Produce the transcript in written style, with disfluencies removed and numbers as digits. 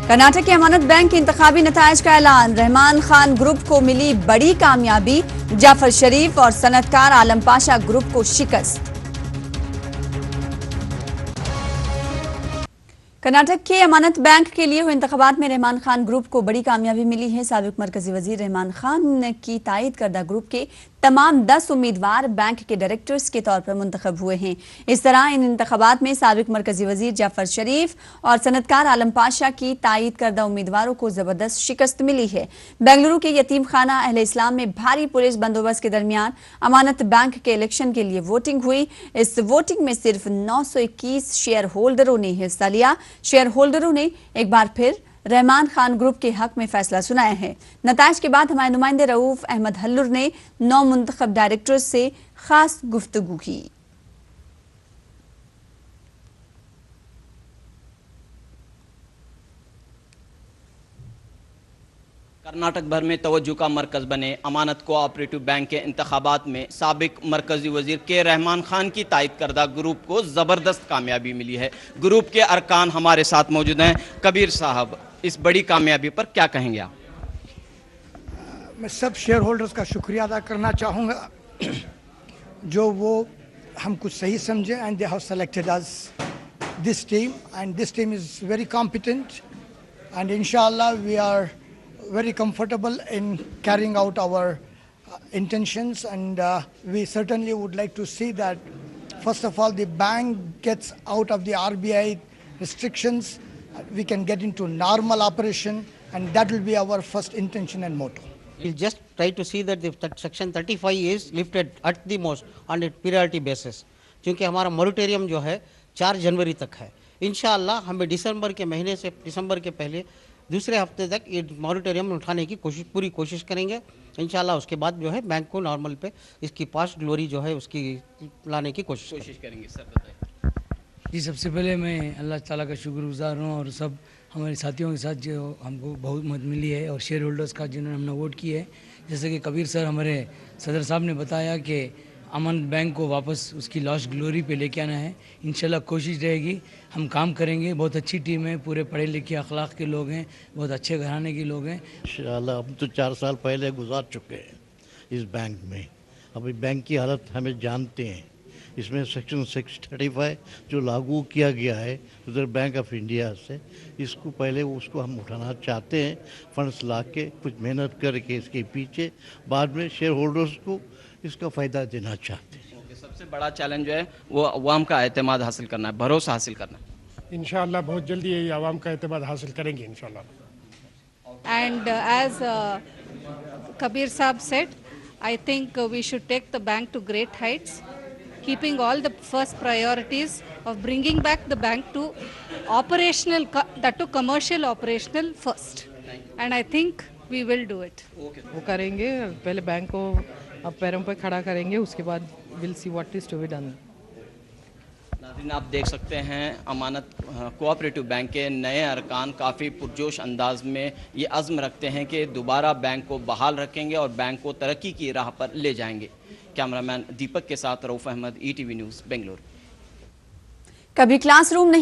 कर्नाटक के अमानत बैंक के इंतखाबी नताइज का ऐलान। रहमान खान ग्रुप को मिली बड़ी कामयाबी। जाफर शरीफ और सनतकार आलम पाशा ग्रुप को शिकस्त। कर्नाटक के अमानत बैंक के लिए हुए इंतखाबात में रहमान खान ग्रुप को बड़ी कामयाबी मिली है। साबिक मरकजी वजीर रहमान खान की तायद करदा ग्रुप के तमाम 10 उम्मीदवार बैंक के डायरेक्टर्स के तौर पर मुंतखब हुए हैं। इस तरह इन इंतखाबात में साबिक मरकजी वजीर जाफर शरीफ और सनतकार आलम पाशा की तायद करदा उम्मीदवारों को जबरदस्त शिकस्त मिली है। बेंगलुरु के यतीम खाना अहले इस्लाम में भारी पुलिस बंदोबस्त के दरमियान अमानत बैंक के इलेक्शन के लिए वोटिंग हुई। इस वोटिंग में सिर्फ 921 शेयर होल्डरों ने हिस्सा लिया। शेयर होल्डरों ने एक बार फिर रहमान खान ग्रुप के हक में फैसला सुनाया है। नताइज के बाद हमारे नुमाइंदे रऊफ अहमद हल्लुर ने 9 मुंतखब डायरेक्टर्स से खास गुफ्तगू की। कर्नाटक भर में तवज्जो का मरकज बने अमानत कोऑपरेटिव बैंक के इंतखाबात में साबिक मरकजी वजीर के रहमान खान की तायद करदा ग्रुप को ज़बरदस्त कामयाबी मिली है। ग्रुप के अरकान हमारे साथ मौजूद हैं। कबीर साहब, इस बड़ी कामयाबी पर क्या कहेंगे आप? मैं सब शेयर होल्डर्स का शुक्रिया अदा करना चाहूँगा जो वो हम कुछ सही समझे and they have selected us this team and this team is very competent and इंशाअल्लाह we are very comfortable in carrying out our intentions, and we certainly would like to see that first of all the bank gets out of the RBI restrictions, we can get into normal operation, and that will be our first intention and motto. We'll just try to see that the section 35 is lifted at the most on a priority basis, क्योंकि हमारा moratorium जो है 4 जनवरी तक है। इंशाअल्लाह हमें दिसंबर के पहले दूसरे हफ्ते तक ये मॉरिटोरियम उठाने की पूरी कोशिश करेंगे। इंशाल्लाह उसके बाद जो है बैंक को नॉर्मल पे इसकी पास्ट ग्लोरी जो है उसकी लाने की कोशिश करेंगे। सर बताइए। जी, सबसे पहले मैं अल्लाह ताला का शुक्रगुजार हूँ और सब हमारे साथियों के साथ जो हमको बहुत मदद मिली है और शेयर होल्डर्स का जिन्होंने हमने वोट किए है। जैसे कि कबीर सर हमारे सदर साहब ने बताया कि अमानत बैंक को वापस उसकी लॉस्ट ग्लोरी पे लेके आना है। इंशाल्लाह कोशिश रहेगी, हम काम करेंगे। बहुत अच्छी टीम है, पूरे पढ़े लिखे अखलाक के लोग हैं, बहुत अच्छे घराने के लोग हैं। इंशाल्लाह हम तो 4 साल पहले गुजार चुके हैं इस बैंक में। अभी बैंक की हालत हमें जानते हैं। इसमें सेक्शन 635 जो लागू किया गया है रिजर्व बैंक ऑफ इंडिया से, इसको पहले उसको हम उठाना चाहते हैं फंड्स ला के, कुछ मेहनत करके इसके पीछे, बाद में शेयर होल्डर्स को इसका फ़ायदा देना चाहते हैं। सबसे बड़ा चैलेंज जो है वो अवाम का एतमाद हासिल करना है, भरोसा हासिल करना है। इंशाअल्लाह बहुत जल्दी ये अवाम का एतमाद हासिल करेंगे इंशाअल्लाह। And as Kabir Saab said, I think we should take the bank to great heights, keeping all the first priorities of bringing back the bank to operational, that to commercial operational first. And I think we will do it. वो करेंगे, पहले bank को अब पैरों पर खड़ा करेंगे, उसके बाद will see what is to be done. नाज़रीन, आप देख सकते हैं अमानत कोऑपरेटिव बैंक के नए अरकान काफ़ी पुरजोश अंदाज में ये अज़्म रखते हैं कि दोबारा बैंक को बहाल रखेंगे और बैंक को तरक्की की राह पर ले जाएंगे। कैमरामैन दीपक के साथ रऊफ अहमद, ETV न्यूज़, बेंगलुरु। कभी क्लासरूम नहीं